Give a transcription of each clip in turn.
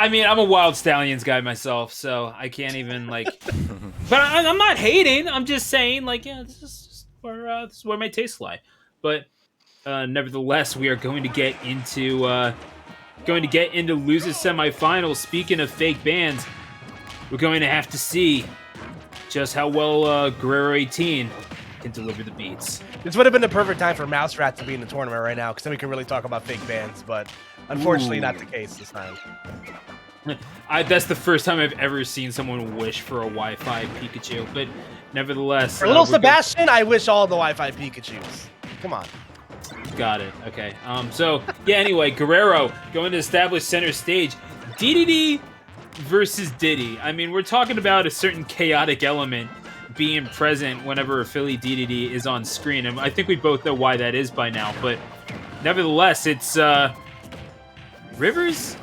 I mean, I'm a Wild Stallions guy myself, so I can't even, like... But I'm not hating. I'm just saying, like, yeah, this is where my tastes lie. But nevertheless, we are going to get into losers semifinals. Speaking of fake bands, we're going to have to see just how well Guerrero18 can deliver the beats. This would have been the perfect time for Mouse Rat to be in the tournament right now, because then we can really talk about fake bands, but unfortunately not the case this time. That's the first time I've ever seen someone wish for a Wi-Fi Pikachu, but nevertheless... For little Sebastian, I wish all the Wi-Fi Pikachus. Come on. Got it. Okay. So, yeah, anyway, Guerrero going to establish center stage. Dedede versus Diddy. I mean, we're talking about a certain chaotic element being present whenever Philly Dedede is on screen, and I think we both know why that is by now, but nevertheless, it's... Rivers...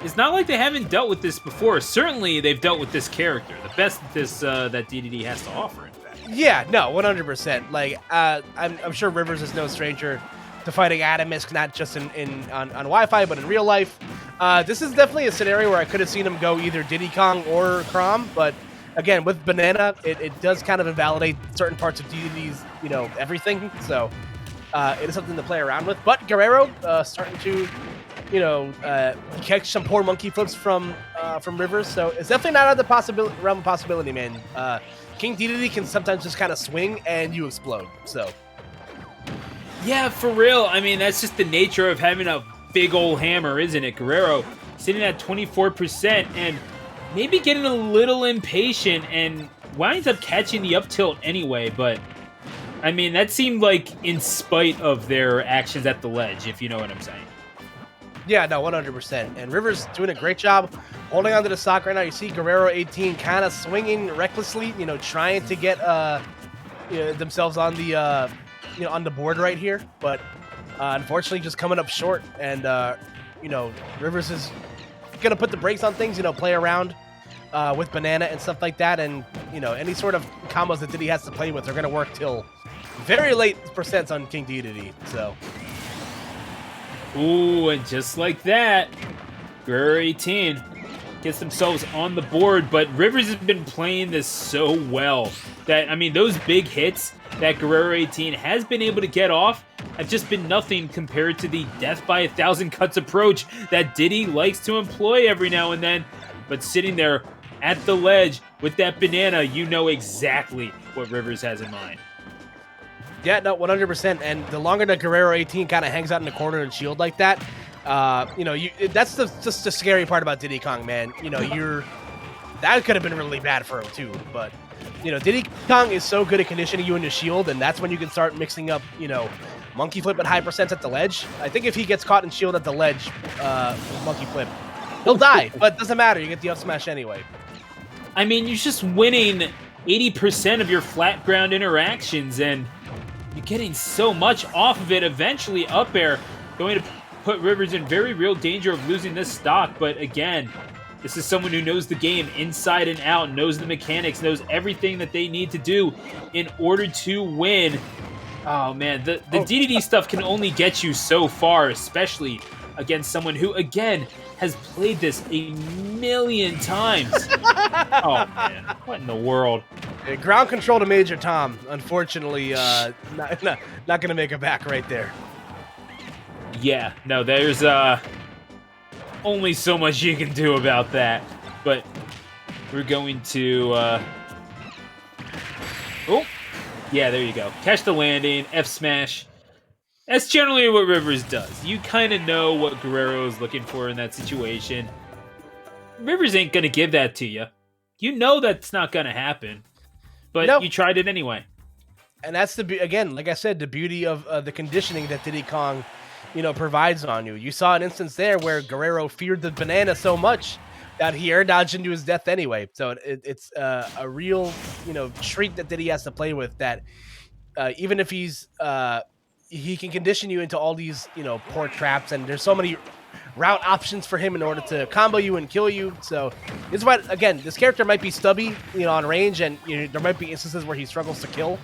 It's not like they haven't dealt with this before. Certainly, they've dealt with this character. The best that Dedede has to offer, in fact. Yeah, no, 100%. Like, I'm sure Rivers is no stranger to fighting Atomisk, not just on Wi-Fi, but in real life. This is definitely a scenario where I could have seen him go either Diddy Kong or Crom, but again, with Banana, it does kind of invalidate certain parts of Dedede's, everything. So it is something to play around with. But Guerrero starting to, catch some poor monkey flips from Rivers. So it's definitely not out of the realm of possibility, man. King Dedede can sometimes just kind of swing and you explode. So. Yeah, for real. I mean, that's just the nature of having a big old hammer, isn't it? Guerrero sitting at 24% and maybe getting a little impatient and winds up catching the up tilt anyway. But, I mean, that seemed like in spite of their actions at the ledge, if you know what I'm saying. Yeah, no, 100%. And Rivers doing a great job holding onto the stock right now. You see Guerrero18 kind of swinging recklessly, trying to get themselves on the on the board right here, but unfortunately just coming up short. And Rivers is gonna put the brakes on things, play around with Banana and stuff like that, and any sort of combos that Diddy has to play with are gonna work till very late percents on King Dedede. So. Ooh, and just like that, Guerrero18 gets themselves on the board, but Rivers has been playing this so well that, I mean, those big hits that Guerrero18 has been able to get off have just been nothing compared to the death by 1,000 cuts approach that Diddy likes to employ every now and then. But sitting there at the ledge with that banana, you know exactly what Rivers has in mind. Yeah, no, 100%. And the longer that Guerrero18 kind of hangs out in the corner and shield like that, that's just the scary part about Diddy Kong, man. That could have been really bad for him too. But Diddy Kong is so good at conditioning you into shield, and that's when you can start mixing up, monkey flip at high percents at the ledge. I think if he gets caught in shield at the ledge, monkey flip, he'll die. But it doesn't matter. You get the up smash anyway. I mean, you're just winning 80% of your flat ground interactions, and you're getting so much off of it. Eventually, up air going to put Rivers in very real danger of losing this stock. But again, this is someone who knows the game inside and out, knows the mechanics, knows everything that they need to do in order to win. Oh, man, the Dedede stuff can only get you so far, especially against someone who, again, has played this a million times. Oh, man, what in the world? Ground control to Major Tom. Unfortunately, not going to make it back right there. Yeah, no, there's only so much you can do about that. But we're going to... Oh, yeah, there you go. Catch the landing, F smash. That's generally what Rivers does. You kind of know what Guerrero is looking for in that situation. Rivers ain't going to give that to you. You know that's not going to happen. But nope. You tried it anyway. And that's, again, like I said, the beauty of the conditioning that Diddy Kong, provides on you. You saw an instance there where Guerrero feared the banana so much that he air dodged into his death anyway. So it's a real, treat that Diddy has to play with, that even if he can condition you into all these, poor traps, and there's so many route options for him in order to combo you and kill you. So this is why, again, this character might be stubby, on range, and there might be instances where he struggles to kill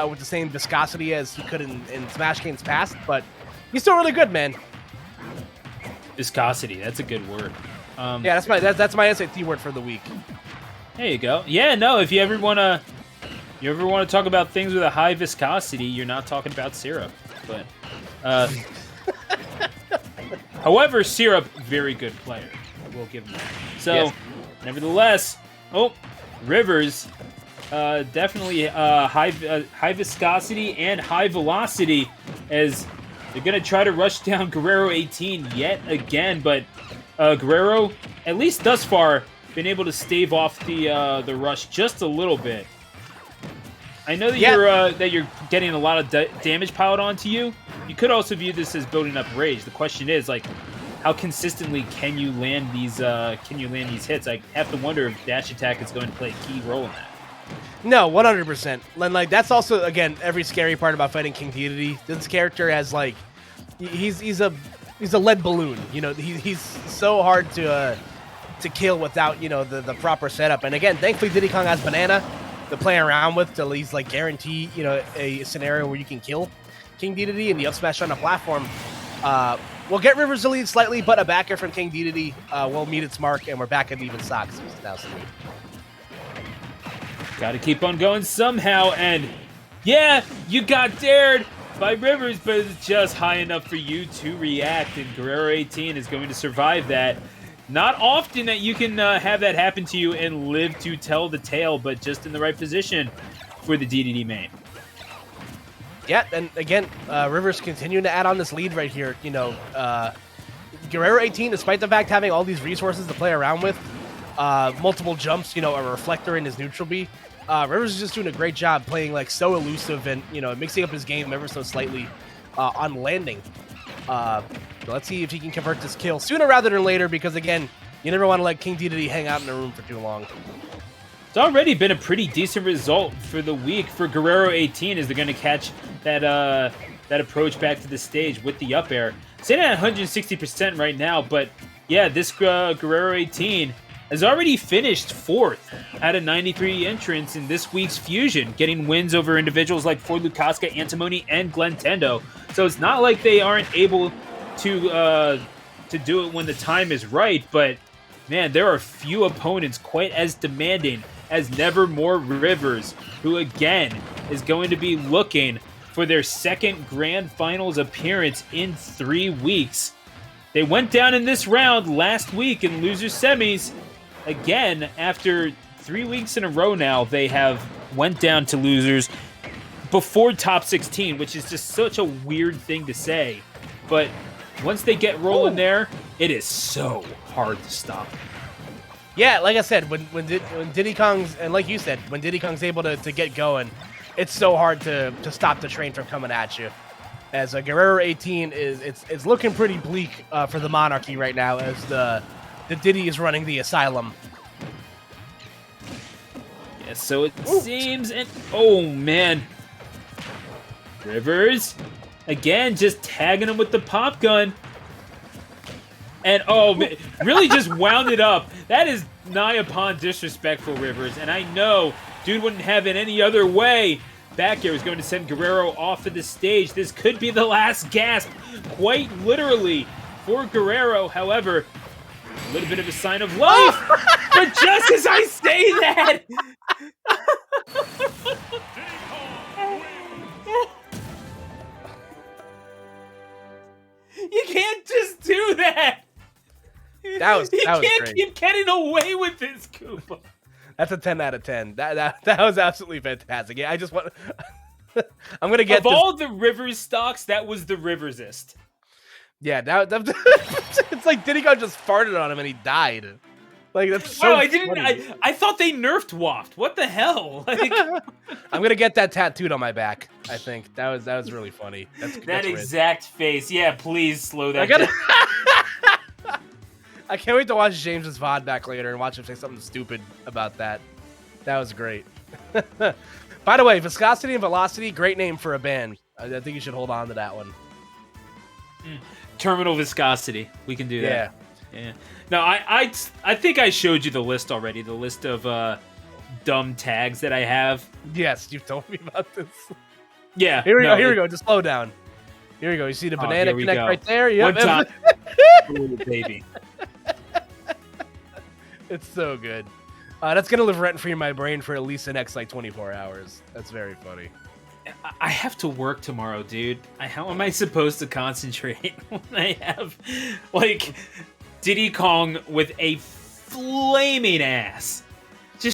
with the same viscosity as he could in Smash games past, but he's still really good, man. Viscosity, that's a good word. Yeah, that's my SAT word for the week. There you go. Yeah, no, if you ever want to talk about things with a high viscosity, you're not talking about syrup. But however, syrup, very good player. I will give him that. So, yes. Nevertheless, Rivers, definitely high viscosity and high velocity, as they're going to try to rush down Guerrero18 yet again. But Guerrero, at least thus far, been able to stave off the rush just a little bit. I know that you're getting a lot of damage piled onto you. You could also view this as building up rage. The question is, like, how consistently can you land these hits? I have to wonder if dash attack is going to play a key role in that. No, 100%. And like that's also again every scary part about fighting King Dedede. This character has like he's a lead balloon. You know, he's so hard to kill without the proper setup. And again, thankfully Diddy Kong has banana to play around with to at least like guarantee a scenario where you can kill King Dedede, and the up smash on the platform will get Rivers to lead slightly, but a backer from King Dedede will meet its mark, and we're back at even socks. Got to keep on going somehow, and yeah, you got dared by Rivers, but it's just high enough for you to react, and Guerrero18 is going to survive that. Not often that you can have that happen to you and live to tell the tale, but just in the right position for the DDD main. Yeah, and again, Rivers continuing to add on this lead right here. Guerrero18, despite the fact having all these resources to play around with, multiple jumps, a reflector in his neutral B, Rivers is just doing a great job playing like so elusive and mixing up his game ever so slightly on landing. So let's see if he can convert this kill sooner rather than later, because again, you never want to let King Dedede hang out in a room for too long. It's already been a pretty decent result for the week for Guerrero18, as they're going to catch that approach back to the stage with the up air. Sitting at 160% right now, but yeah, this Guerrero18 has already finished 4th out of 93 entrants in this week's Fusion, getting wins over individuals like Ford Lukaska, Antimony, and Glentendo. So it's not like they aren't able to do it when the time is right, but man, there are few opponents quite as demanding as Nevermore Rivers, who again is going to be looking for their second Grand Finals appearance in 3 weeks. They went down in this round last week in loser semis. Again, after 3 weeks in a row now, they have went down to losers before top 16, which is just such a weird thing to say. But once they get rolling there, it is so hard to stop. Yeah, like I said, when Diddy Kong's, and like you said, when Diddy Kong's able to get going, it's so hard to stop the train from coming at you. As Guerrero18 it's looking pretty bleak for the Monarchy right now, as the Diddy is running the asylum. Yeah, so it seems, and oh man, Rivers again just tagging him with the pop gun. And oh man, really just wound it up. That is nigh upon disrespectful, Rivers. And I know dude wouldn't have it any other way. Back air is going to send Guerrero off of the stage. This could be the last gasp, quite literally, for Guerrero. However, a little bit of a sign of life. But just as I say that, you can't just do that. That was You can't great. keep getting away with this, Koopa. That's a 10 out of 10. That was absolutely fantastic. Yeah, I just want. I'm gonna get of all the Rivers stocks, that was the Riversest. Yeah, it's like Diddy Kong just farted on him and he died. Like that's so. Wow, I thought they nerfed Waft. What the hell? Like, I'm gonna get that tattooed on my back. I think that was really funny. That's exact face. Yeah, please slow that I down. I can't wait to watch James's VOD back later and watch him say something stupid about that. That was great. By the way, Viscosity and Velocity, great name for a band. I think you should hold on to that one. Terminal Viscosity. We can do that. Yeah. No, I think I showed you the list already. The list of dumb tags that I have. Yes, you've told me about this. Yeah. Here we go. Just slow down. Here we go. You see the banana connect right there? Yep. One time. Ooh, baby. It's so good. That's gonna live rent free in my brain for at least the next like 24 hours. That's very funny. I have to work tomorrow, dude. How am I supposed to concentrate when I have, like, Diddy Kong with a flaming ass